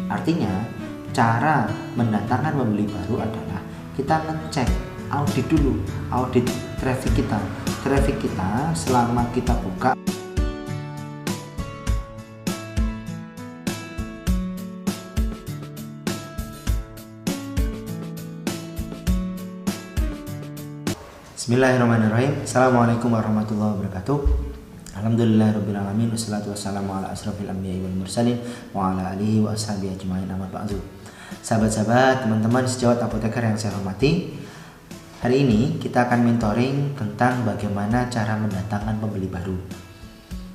Artinya, cara mendatangkan pembeli baru adalah kita ngecek, audit dulu, audit traffic kita. Traffic kita selama kita buka. Bismillahirrahmanirrahim. Assalamualaikum warahmatullahi wabarakatuh. Alhamdulillahirrahmanirrahim. Wassalatu wassalamu ala asrafil anbiya'i wal mursalin wa ala alihi wa ashabihi ajma'in, amma ba'du. Sahabat-sahabat, teman-teman sejawat apoteker yang saya hormati, hari ini kita akan mentoring tentang bagaimana cara mendatangkan pembeli baru.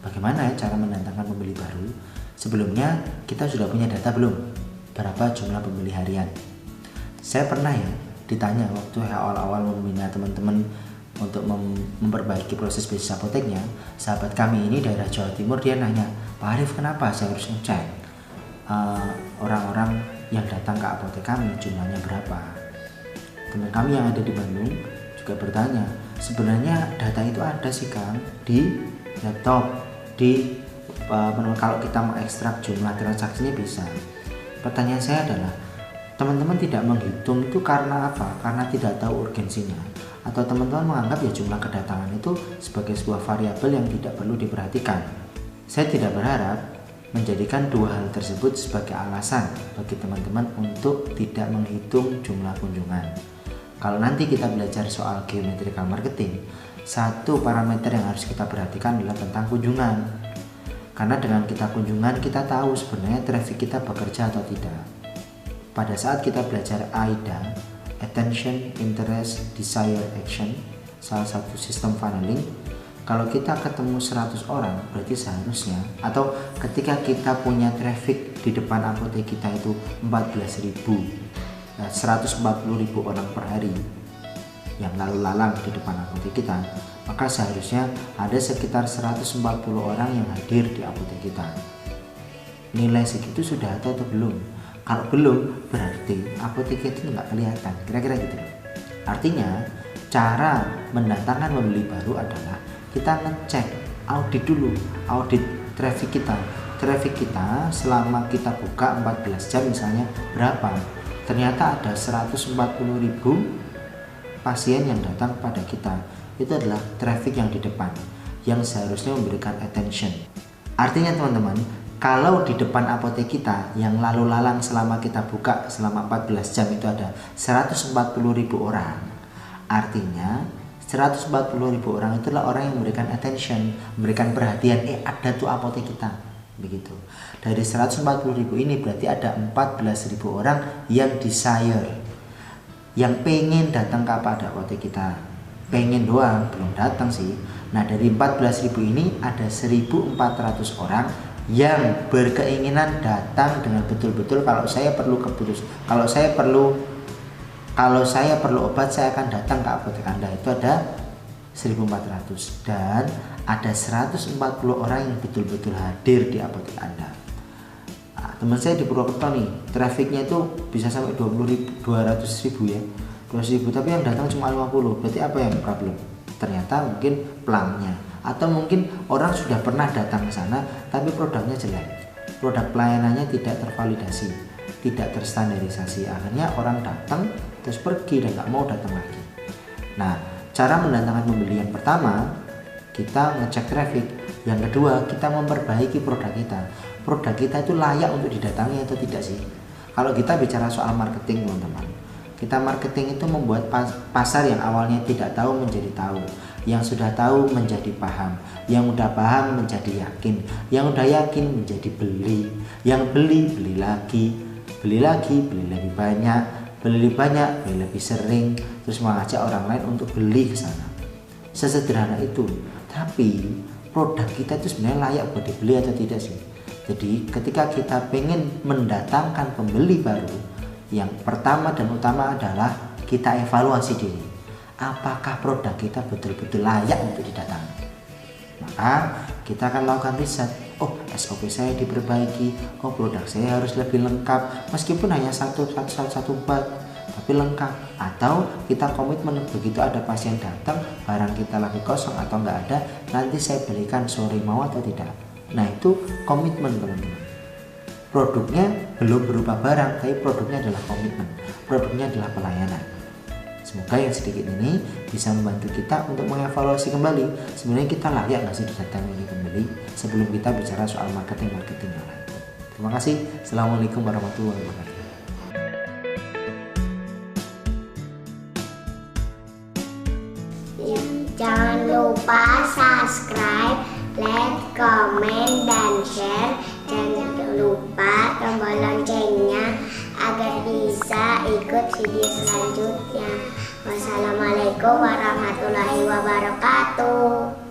Bagaimana cara mendatangkan pembeli baru? Sebelumnya kita sudah punya data belum? Berapa jumlah pembeli harian? Saya pernah ditanya waktu awal-awal membina teman-teman untuk memperbaiki proses bisnis apoteknya. Sahabat kami ini daerah Jawa Timur, dia nanya, Pak Arif, kenapa saya harus ngecek orang-orang yang datang ke apotek kami jumlahnya berapa? Teman kami yang ada di Bandung juga bertanya, sebenarnya data itu ada sih Kang di laptop, kalau kita mengekstrak jumlah transaksinya bisa. Pertanyaan saya adalah, teman-teman tidak menghitung itu karena apa? Karena tidak tahu urgensinya, atau teman-teman menganggap jumlah kedatangan itu sebagai sebuah variabel yang tidak perlu diperhatikan? Saya tidak berharap menjadikan dua hal tersebut sebagai alasan bagi teman-teman untuk tidak menghitung jumlah kunjungan. Kalau nanti kita belajar soal geometrical marketing, satu parameter yang harus kita perhatikan adalah tentang kunjungan. Karena dengan kita kunjungan, kita tahu sebenarnya traffic kita bekerja atau tidak. Pada saat kita belajar AIDA, Attention, Interest, Desire, Action, salah satu sistem funneling, kalau kita ketemu 100 orang, berarti seharusnya, atau ketika kita punya traffic di depan apotek kita itu 14.000, 140.000 orang per hari yang lalu lalang di depan apotek kita, maka seharusnya ada sekitar 140 orang yang hadir di apotek kita. Nilai segitu sudah ada atau belum? Kalau belum, berarti apotek itu nggak kelihatan, kira-kira gitu. Artinya, cara mendatangkan pembeli baru adalah kita ngecek, audit dulu, audit traffic kita. Traffic kita selama kita buka 14 jam misalnya berapa? Ternyata ada 140.000 pasien yang datang pada kita. Itu adalah traffic yang di depan, yang seharusnya memberikan attention. Artinya teman-teman, kalau di depan apotek kita yang lalu lalang selama kita buka selama 14 jam itu ada 140.000 orang, artinya 140.000 orang itulah orang yang memberikan attention, memberikan perhatian, ada tuh apotek kita, begitu. Dari 140.000 ini berarti ada 14.000 orang yang desire, yang pengen datang kepada apotek kita. Pengen doang, belum datang sih. Nah, dari 14.000 ini ada 1.400 orang yang berkeinginan datang dengan betul-betul, kalau saya perlu obat, saya akan datang ke apotek Anda. Itu ada 1.400, dan ada 140 orang yang betul-betul hadir di apotek Anda. Teman saya di Purwokerto nih, trafiknya itu bisa sampai 200.000 ya, 200.000, tapi yang datang cuma 50. Berarti apa yang problem? Ternyata mungkin pelangnya, atau mungkin orang sudah pernah datang ke sana tapi produknya jelek, produk pelayanannya tidak tervalidasi, tidak terstandarisasi. Akhirnya orang datang terus pergi dan nggak mau datang lagi. Nah, cara mendatangkan pembeli yang pertama, kita ngecek traffic. Yang kedua, kita memperbaiki produk kita. Produk kita itu layak untuk didatangi atau tidak sih? Kalau kita bicara soal marketing teman-teman, kita marketing itu membuat pasar yang awalnya tidak tahu menjadi tahu, yang sudah tahu menjadi paham, yang udah paham menjadi yakin, yang udah yakin menjadi beli, yang beli lagi, beli lebih banyak, beli lebih sering, terus mengajak orang lain untuk beli ke sana. Sesederhana itu. Tapi produk kita itu sebenarnya layak buat dibeli atau tidak sih? Jadi ketika kita pengen mendatangkan pembeli baru, yang pertama dan utama adalah kita evaluasi diri. Apakah produk kita betul-betul layak untuk didatangi? Maka kita akan melakukan riset. Oh, SOP saya diperbaiki. Oh, produk saya harus lebih lengkap. Meskipun hanya satu bat, tapi lengkap. Atau kita komitmen, begitu ada pasien datang, barang kita lagi kosong atau nggak ada, nanti saya belikan, sore mau atau tidak. Nah, itu komitmen teman-teman. Produknya belum berupa barang, tapi produknya adalah komitmen, produknya adalah pelayanan. Semoga yang sedikit ini bisa membantu kita untuk mengevaluasi kembali sebenarnya kita layak nggak sih didatangi oleh pembeli sebelum kita bicara soal marketing yang lain. Terima kasih. Assalamualaikum warahmatullahi wabarakatuh. Jangan lupa subscribe, like, comment, dan share. Jangan lupa tombol loncengnya agar bisa ikut video selanjutnya. Wassalamualaikum warahmatullahi wabarakatuh.